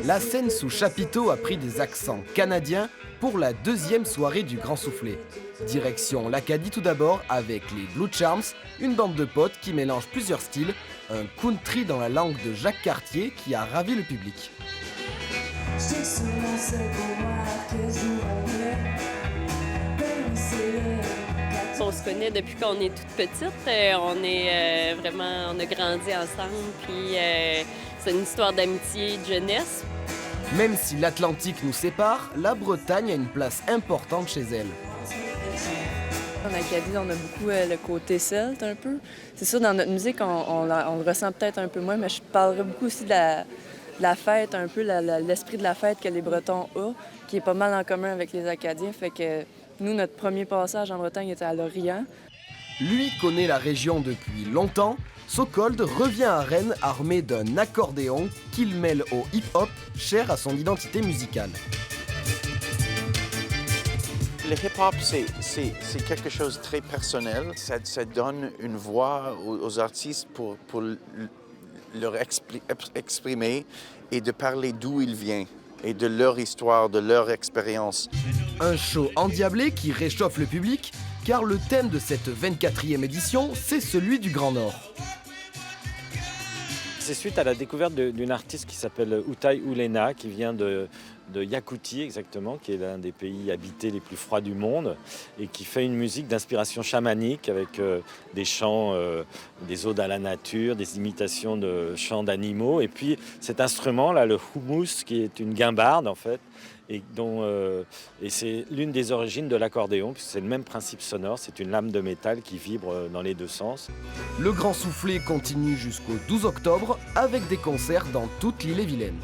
La scène sous chapiteau a pris des accents canadiens pour la deuxième soirée du Grand Soufflet. Direction l'Acadie tout d'abord avec les Blue Charms, une bande de potes qui mélange plusieurs styles, un country dans la langue de Jacques Cartier qui a ravi le public. On se connaît depuis qu'on est toute petite. On a grandi ensemble. Puis c'est une histoire d'amitié, de jeunesse. Même si l'Atlantique nous sépare, la Bretagne a une place importante chez elle. En Acadie, on a beaucoup le côté celte un peu. C'est sûr, dans notre musique, on le ressent peut-être un peu moins, mais je parlerais beaucoup aussi de la fête, un peu l'esprit de la fête que les Bretons ont, qui est pas mal en commun avec les Acadiens. Fait que nous, notre premier passage en Bretagne était à Lorient. Lui connaît la région depuis longtemps. Sokold revient à Rennes armé d'un accordéon qu'il mêle au hip-hop, cher à son identité musicale. Le hip-hop, c'est quelque chose de très personnel. Ça donne une voix aux artistes pour leur exprimer et de parler d'où ils viennent et de leur histoire, de leur expérience. Un show endiablé qui réchauffe le public, car le thème de cette 24e édition, c'est celui du Grand Nord. C'est suite à la découverte d'une artiste qui s'appelle Utai Ulena, qui vient de Yakoutie exactement, qui est l'un des pays habités les plus froids du monde, et qui fait une musique d'inspiration chamanique avec des chants, des odes à la nature, des imitations de chants d'animaux, et puis cet instrument-là, le houmous, qui est une guimbarde en fait, et c'est l'une des origines de l'accordéon, puisque c'est le même principe sonore, c'est une lame de métal qui vibre dans les deux sens. Le Grand Soufflet continue jusqu'au 12 octobre avec des concerts dans toute l'île-et-Vilaine.